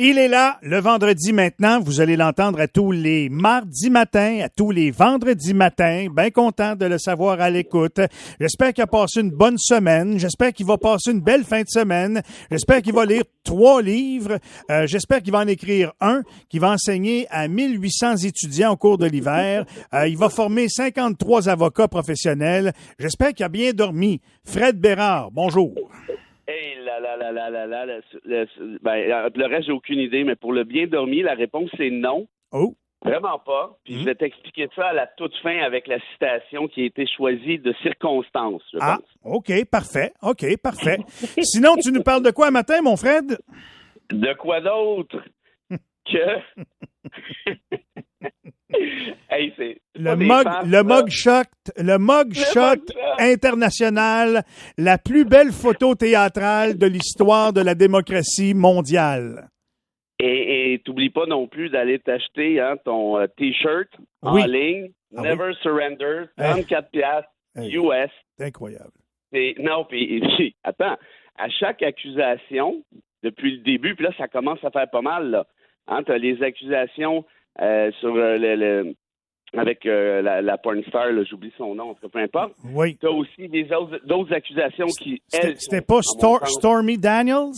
Il est là, le vendredi maintenant. Vous allez l'entendre à tous les mardis matins, à tous les vendredis matins. Bien content de le savoir à l'écoute. J'espère qu'il a passé une bonne semaine. J'espère qu'il va passer une belle fin de semaine. J'espère qu'il va lire 3 livres. J'espère qu'il va en écrire un, qu'il va enseigner à 1800 étudiants au cours de l'hiver. Il va former 53 avocats professionnels. J'espère qu'il a bien dormi. Fred Bérard, bonjour. Hey, le reste, j'ai aucune idée, mais pour le bien dormi, la réponse, c'est non. Oh. Vraiment pas. Puis je vais t'expliquer ça à la toute fin avec la citation qui a été choisie de circonstance, je pense. OK, parfait. Sinon, tu nous parles de quoi matin, mon Fred? De quoi d'autre que... Hey, le mug shot international, la plus belle photo théâtrale de l'histoire de la démocratie mondiale. Et t'oublies pas non plus d'aller t'acheter ton T-shirt en ligne, Never Surrender, 34 piastres US. C'est incroyable. Puis attends, à chaque accusation, depuis le début, puis là, ça commence à faire pas mal, là. T'as les accusations sur avec la porn star, là, j'oublie son nom, en tout cas, peu importe. Oui. T'as aussi d'autres accusations qui, C'était pas Stormy Daniels?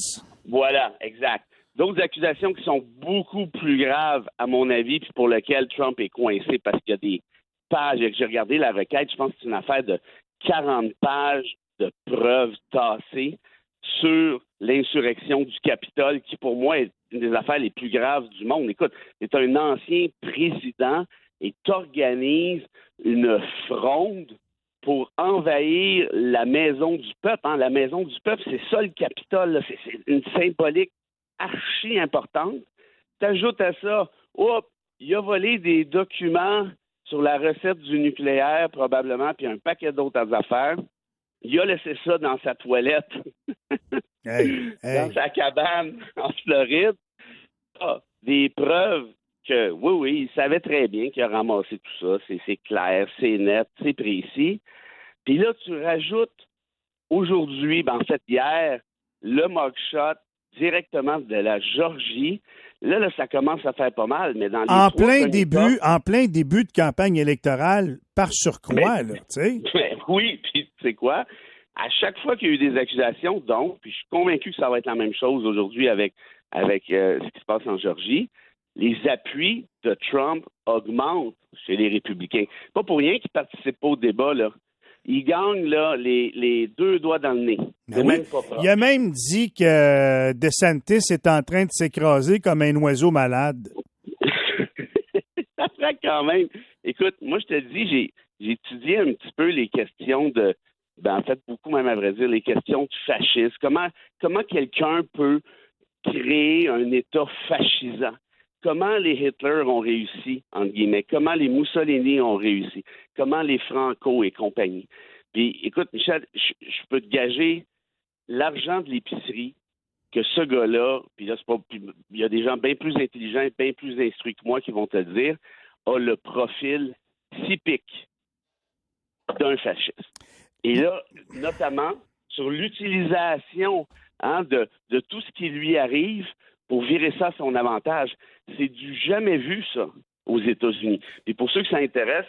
Voilà, exact. D'autres accusations qui sont beaucoup plus graves, à mon avis, puis pour lesquelles Trump est coincé, parce qu'il y a des pages, j'ai regardé la requête, je pense que c'est une affaire de 40 pages de preuves tassées sur l'insurrection du Capitole, qui pour moi est une des affaires les plus graves du monde. Écoute, c'est un ancien président et t'organises une fronde pour envahir la maison du peuple. La maison du peuple, c'est ça le Capitole, là. C'est une symbolique archi importante. T'ajoutes à ça, il a volé des documents sur la recette du nucléaire, probablement, puis un paquet d'autres affaires. Il a laissé ça dans sa toilette, dans sa cabane en Floride. Des preuves que, oui, il savait très bien qu'il a ramassé tout ça. C'est clair, c'est net, c'est précis. Puis là, tu rajoutes aujourd'hui, en fait hier, le mugshot directement de la Georgie. Là, ça commence à faire pas mal, mais dans les en plein début de campagne électorale, par surcroît, tu sais. Oui, puis tu sais quoi? À chaque fois qu'il y a eu des accusations, donc, puis je suis convaincu que ça va être la même chose aujourd'hui avec ce qui se passe en Georgie, les appuis de Trump augmentent chez les républicains. Pas pour rien qu'ils ne participent pas au débat, là. Il gagne là, les 2 doigts dans le nez. C'est même pas proche. Il a même dit que DeSantis est en train de s'écraser comme un oiseau malade. Ça fait quand même. Écoute, moi, je te dis, j'ai étudié un petit peu les questions en fait, beaucoup même à vrai dire, les questions du fascisme. Comment quelqu'un peut créer un État fascisant? Comment les Hitler ont réussi, entre guillemets? Comment les Mussolini ont réussi? Comment les Franco et compagnie? Puis, écoute, Michel, je peux te gager l'argent de l'épicerie que ce gars-là, puis là, il y a des gens bien plus intelligents et bien plus instruits que moi qui vont te le dire, a le profil typique d'un fasciste. Et là, notamment sur l'utilisation de tout ce qui lui arrive pour virer ça à son avantage. C'est du jamais vu, ça, aux États-Unis. Et pour ceux que ça intéresse,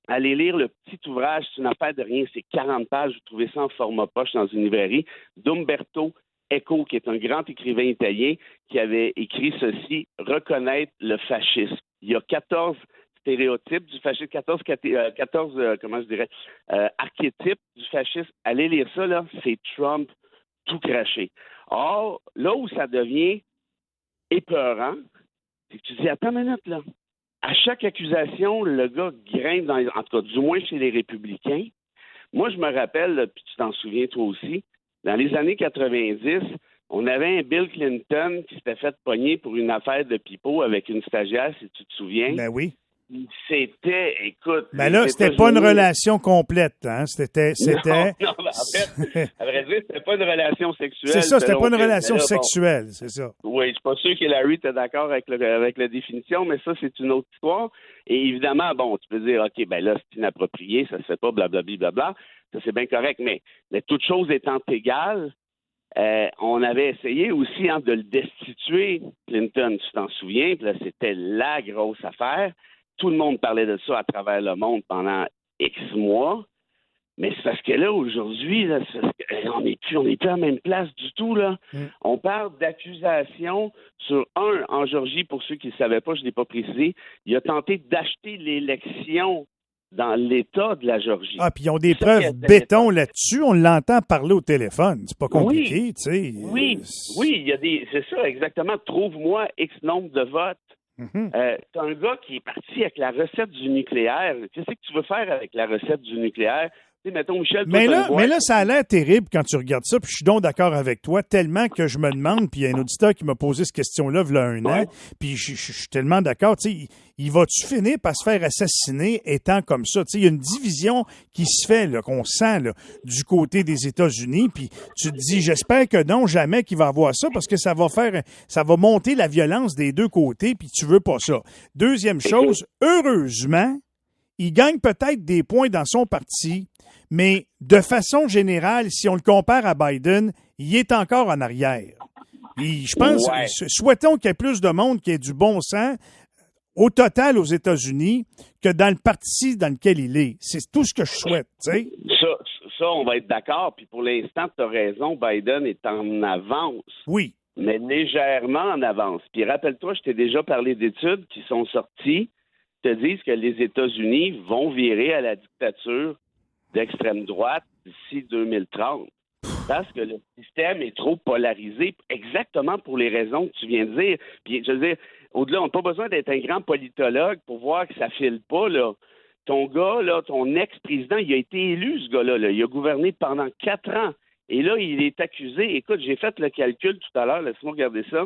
allez lire le petit ouvrage, c'est une affaire de rien, c'est 40 pages, vous trouvez ça en format poche dans une librairie, d'Umberto Eco, qui est un grand écrivain italien, qui avait écrit ceci, « Reconnaître le fascisme ». Il y a 14 stéréotypes du fascisme, 14 archétypes du fascisme. Allez lire ça, là, c'est Trump tout craché. Or, là où ça devient épeurant, c'est que tu dis, attends une minute, là. À chaque accusation, le gars grimpe, en tout cas, du moins chez les républicains. Moi, je me rappelle, puis tu t'en souviens toi aussi, dans les années 90, on avait un Bill Clinton qui s'était fait pogner pour une affaire de pipeau avec une stagiaire, si tu te souviens. Ben oui. Écoute... Ben là, c'était pas une relation complète, hein? C'était... Non, en fait, à vrai dire, c'était pas une relation sexuelle. C'est ça, c'était pas une relation sexuelle, c'est ça. Oui, je suis pas sûr que Larry était d'accord avec la définition, mais ça, c'est une autre histoire. Et évidemment, tu peux dire, OK, ben là, c'est inapproprié, ça se fait pas, blablabla, blablabla. Ça, c'est bien correct, mais toute chose étant égale, On avait essayé aussi de le destituer, Clinton, tu t'en souviens, puis là, c'était la grosse affaire. Tout le monde parlait de ça à travers le monde pendant X mois. Mais c'est parce que là, aujourd'hui, là, on n'est plus à la même place du tout, là. On parle d'accusations sur en Géorgie, pour ceux qui ne le savaient pas, je ne l'ai pas précisé, il a tenté d'acheter l'élection dans l'État de la Géorgie. Ah, puis ils ont des preuves béton là-dessus. On l'entend parler au téléphone. C'est pas compliqué, tu sais. Oui, il y a c'est ça, exactement. Trouve-moi X nombre de votes. T'as un gars qui est parti avec la recette du nucléaire. Qu'est-ce que tu veux faire avec la recette du nucléaire? Mettons, Michel, mais là, ça a l'air terrible quand tu regardes ça, puis je suis donc d'accord avec toi, tellement que je me demande, puis il y a un auditeur qui m'a posé cette question-là il y a un an, puis je suis tellement d'accord, tu sais, il va-tu finir par se faire assassiner étant comme ça? Tu sais, il y a une division qui se fait, là, qu'on sent là, du côté des États-Unis, puis tu te dis, j'espère que non, jamais qu'il va avoir ça, parce que ça va monter la violence des deux côtés, puis tu veux pas ça. Deuxième chose, heureusement, il gagne peut-être des points dans son parti, mais de façon générale, si on le compare à Biden, il est encore en arrière. Et je pense, souhaitons qu'il y ait plus de monde qui ait du bon sens au total aux États-Unis que dans le parti dans lequel il est. C'est tout ce que je souhaite, tu sais. Ça, on va être d'accord. Puis pour l'instant, tu as raison, Biden est en avance. Oui. Mais légèrement en avance. Puis rappelle-toi, je t'ai déjà parlé d'études qui sont sorties, te disent que les États-Unis vont virer à la dictature d'extrême droite d'ici 2030. Parce que le système est trop polarisé, exactement pour les raisons que tu viens de dire. Puis, je veux dire, au-delà, on n'a pas besoin d'être un grand politologue pour voir que ça file pas, là. Ton gars, là, ton ex-président, il a été élu, ce gars-là. Là. Il a gouverné pendant 4 ans. Et là, il est accusé. Écoute, j'ai fait le calcul tout à l'heure. Laisse-moi regarder ça.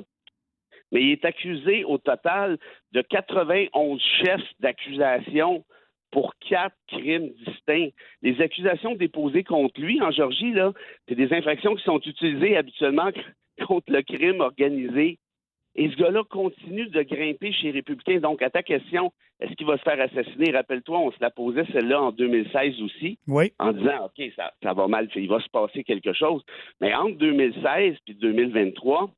Mais il est accusé au total de 91 chefs d'accusation pour 4 crimes distincts. Les accusations déposées contre lui en Géorgie, là, c'est des infractions qui sont utilisées habituellement contre le crime organisé. Et ce gars-là continue de grimper chez les Républicains. Donc, à ta question, est-ce qu'il va se faire assassiner? Rappelle-toi, on se la posait celle-là en 2016 aussi, en disant, OK, ça va mal, il va se passer quelque chose. Mais entre 2016 et 2023,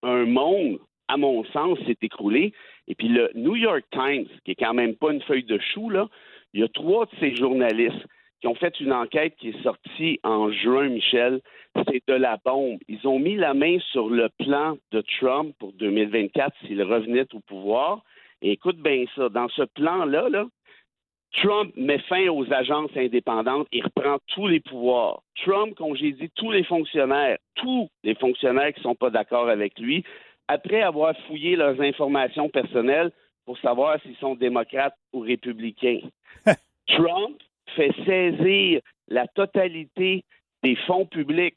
un monde, à mon sens, s'est écroulé. Et puis le New York Times, qui est quand même pas une feuille de chou, là, il y a 3 de ces journalistes qui ont fait une enquête qui est sortie en juin, Michel. C'est de la bombe. Ils ont mis la main sur le plan de Trump pour 2024 s'il revenait au pouvoir. Et écoute bien ça, dans ce plan-là, là, Trump met fin aux agences indépendantes et reprend tous les pouvoirs. Trump congédie tous les fonctionnaires qui ne sont pas d'accord avec lui, après avoir fouillé leurs informations personnelles pour savoir s'ils sont démocrates ou républicains. Trump fait saisir la totalité des fonds publics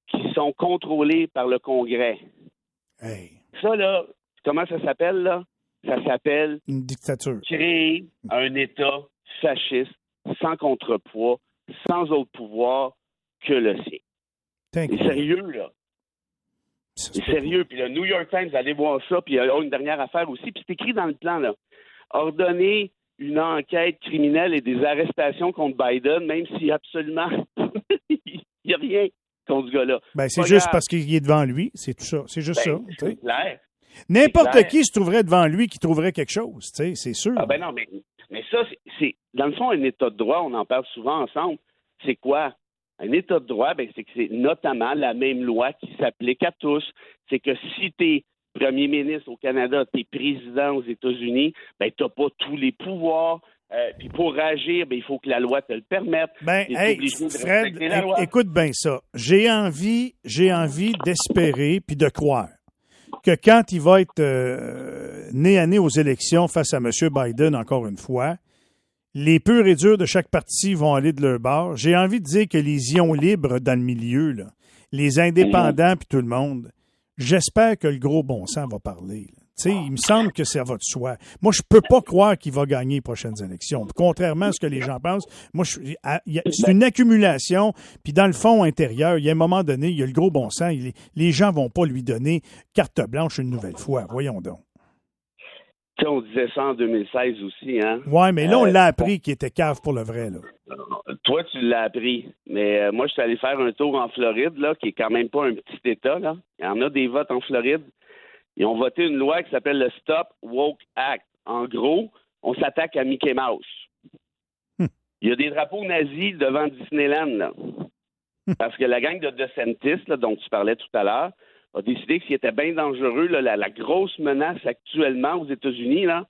qui sont contrôlés par le Congrès. Hey. Ça, là, comment ça s'appelle, là? Ça s'appelle une dictature. Créer un État fasciste, sans contrepoids, sans autre pouvoir que le sien. C'est sérieux, là. C'est sérieux. Puis le New York Times, allez voir ça. Puis il y a une dernière affaire aussi. Puis c'est écrit dans le plan, là. Ordonner une enquête criminelle et des arrestations contre Biden, même s'il y a absolument il n'y a rien contre ce gars-là. Ben, c'est juste parce qu'il est devant lui. C'est tout ça. C'est juste ça. C'est clair. N'importe qui se trouverait devant lui qui trouverait quelque chose. C'est sûr. Ah ben non, mais ça, c'est dans le fond, un État de droit, on en parle souvent ensemble. C'est quoi? Un État de droit, c'est que c'est notamment la même loi qui s'applique à tous. C'est que si tu es premier ministre au Canada, tu es président aux États-Unis, tu n'as pas tous les pouvoirs. Puis pour agir, il faut que la loi te le permette. Fred, écoute bien ça. J'ai envie d'espérer puis de croire que quand il va être nez à nez aux élections face à M. Biden, encore une fois, les purs et durs de chaque parti vont aller de leur bord. J'ai envie de dire que les ions libres dans le milieu, là, les indépendants puis tout le monde, j'espère que le gros bon sens va parler. Il me semble que ça va de soi. Moi, je peux pas croire qu'il va gagner les prochaines élections. Contrairement à ce que les gens pensent, moi, c'est une accumulation. Puis dans le fond intérieur, il y a un moment donné, il y a le gros bon sens. Les gens vont pas lui donner carte blanche une nouvelle fois. Voyons donc. Tu sais, on disait ça en 2016 aussi, hein? Ouais, mais là, on l'a appris qu'il était cave pour le vrai, là. Toi, tu l'as appris. Mais moi, je suis allé faire un tour en Floride, là, qui est quand même pas un petit État, là. Il y en a des votes en Floride. Ils ont voté une loi qui s'appelle le Stop Woke Act. En gros, on s'attaque à Mickey Mouse. Il y a des drapeaux nazis devant Disneyland, là. Parce que la gang de DeSantis, là, dont tu parlais tout à l'heure, a décidé que ce qui était bien dangereux, là, la grosse menace actuellement aux États-Unis, là,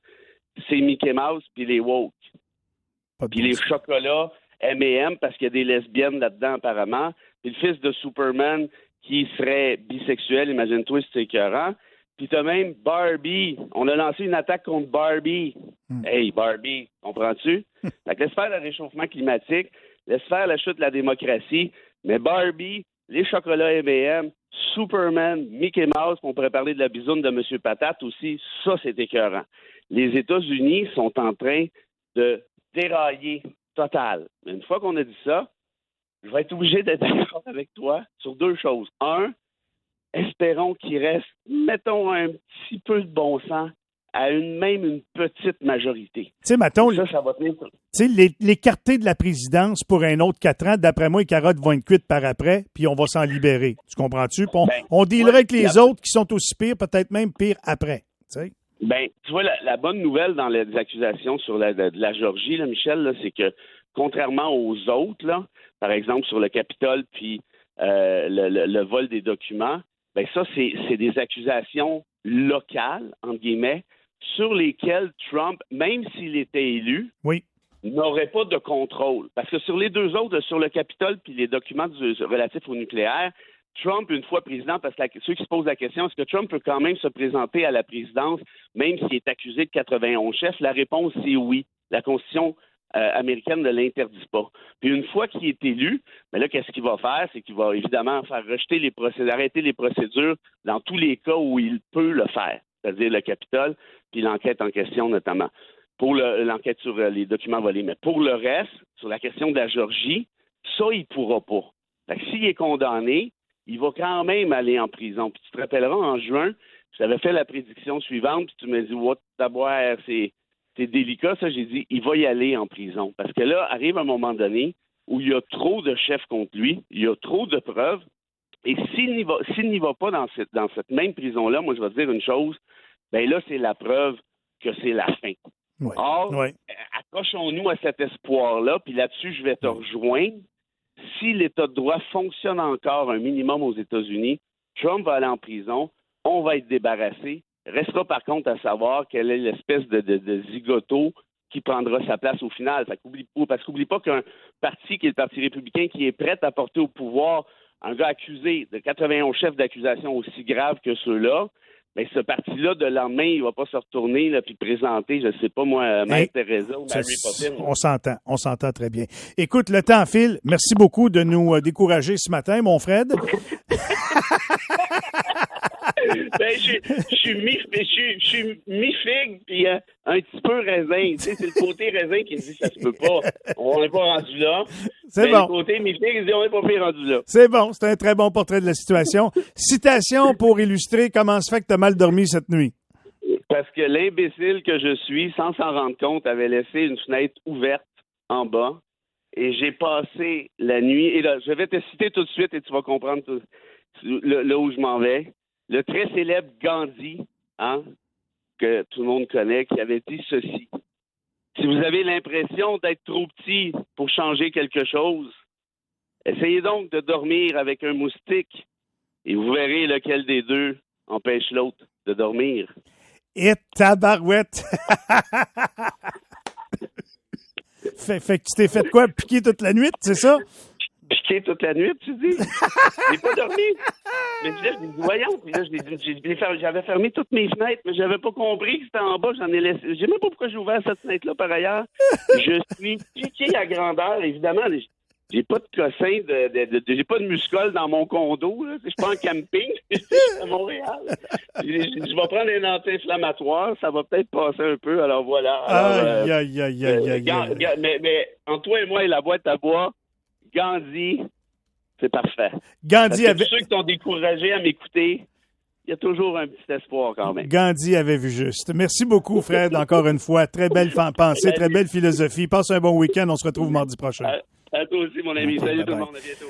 c'est Mickey Mouse puis les woke. Puis les chocolats M&M, parce qu'il y a des lesbiennes là-dedans apparemment. Puis le fils de Superman qui serait bisexuel, imagine-toi si c'est écœurant. Puis t'as même Barbie. On a lancé une attaque contre Barbie. Hey, Barbie, comprends-tu? Fait que laisse faire le réchauffement climatique, laisse faire la chute de la démocratie, mais Barbie, les chocolats M&M, Superman, Mickey Mouse, on pourrait parler de la bisoune de M. Patate aussi, ça, c'est écœurant. Les États-Unis sont en train de dérailler total. Mais une fois qu'on a dit ça, je vais être obligé d'être d'accord avec toi sur deux choses. Un, espérons qu'il reste, mettons, un petit peu de bon sens à même une petite majorité. Tu sais, mettons, ça va tenir. Tu sais, l'écarter de la présidence pour un autre 4 ans, d'après moi, les carottes vont être cuites par après, puis on va s'en libérer. Tu comprends-tu? On dealerait avec les autres qui sont aussi pires, peut-être même pires après. Tu sais? Ben, tu vois, la bonne nouvelle dans les accusations sur la Géorgie, là, Michel, là, c'est que contrairement aux autres, là, par exemple sur le Capitole puis le vol des documents, ben ça, c'est des accusations locales, entre guillemets, sur lesquelles Trump, même s'il était élu, n'aurait pas de contrôle. Parce que sur les deux autres, sur le Capitole puis les documents relatifs au nucléaire, Trump, une fois président, parce que ceux qui se posent la question, est-ce que Trump peut quand même se présenter à la présidence, même s'il est accusé de 91 chefs? La réponse, c'est oui. La Constitution américaine ne l'interdit pas. Puis une fois qu'il est élu, ben là, qu'est-ce qu'il va faire? C'est qu'il va évidemment faire rejeter les procédures, arrêter les procédures dans tous les cas où il peut le faire, c'est-à-dire le Capitole, puis l'enquête en question notamment. Pour l'enquête sur les documents volés. Mais pour le reste, sur la question de la Géorgie, ça, il ne pourra pas. Fait que s'il est condamné, il va quand même aller en prison. Puis tu te rappelleras, en juin, je t'avais fait la prédiction suivante, puis tu m'as dit, what, d'abord, c'est délicat, ça. J'ai dit, il va y aller en prison. Parce que là, arrive un moment donné où il y a trop de chefs contre lui, il y a trop de preuves, et s'il n'y va pas dans cette même prison-là, moi, je vais te dire une chose, ben là, c'est la preuve que c'est la fin. Ouais. Or, accrochons-nous à cet espoir-là, puis là-dessus, je vais te rejoindre. Si l'État de droit fonctionne encore un minimum aux États-Unis, Trump va aller en prison, on va être débarrassé. Restera par contre à savoir quelle est l'espèce de zigoto qui prendra sa place au final. Parce qu'oublie pas qu'un parti qui est le Parti républicain qui est prêt à porter au pouvoir un gars accusé de 91 chefs d'accusation aussi graves que ceux-là, mais ce parti-là, de lendemain, il va pas se retourner là, puis présenter, je sais pas moi, Mère Teresa ou Mary Poppins. On s'entend très bien. Écoute, le temps file. Merci beaucoup de nous décourager ce matin, mon Fred. Ben, je suis mi-figue puis un petit peu raisin. Tu sais, c'est le côté raisin qui me dit ça se peut pas. On n'est pas rendu là. C'est bon. Le côté mi-figue, il dit on n'est pas fait rendu là. C'est bon, c'est un très bon portrait de la situation. Citation pour illustrer comment se fait que tu as mal dormi cette nuit. Parce que l'imbécile que je suis, sans s'en rendre compte, avait laissé une fenêtre ouverte en bas. Et j'ai passé la nuit. Et là, je vais te citer tout de suite et tu vas comprendre là où je m'en vais. Le très célèbre Gandhi, que tout le monde connaît, qui avait dit ceci. Si vous avez l'impression d'être trop petit pour changer quelque chose, essayez donc de dormir avec un moustique et vous verrez lequel des deux empêche l'autre de dormir. Et tabarouette! fait que tu t'es fait quoi? Piquer toute la nuit, c'est ça? Piqué toute la nuit, tu dis? J'ai pas dormi. Mais là, je dis, voyons. Puis là, j'avais fermé toutes mes fenêtres, mais j'avais pas compris que c'était en bas. J'en ai laissé. Je sais même pas pourquoi j'ai ouvert cette fenêtre-là par ailleurs. Je suis piqué à grandeur. Évidemment, j'ai pas de cossin, j'ai pas de muscole dans mon condo. Là. Je suis pas en camping. Je suis à Montréal. Je vais prendre un anti-inflammatoire. Ça va peut-être passer un peu. Alors voilà. Alors, aïe. Mais entre toi et moi et la boîte à bois, Gandhi, c'est parfait. Gandhi Tous ceux qui t'ont découragé à m'écouter, il y a toujours un petit espoir quand même. Gandhi avait vu juste. Merci beaucoup, Fred, encore une fois. Très belle pensée, très belle philosophie. Passe un bon week-end. On se retrouve mardi prochain. À toi aussi, mon ami. Salut tout le monde. À bientôt.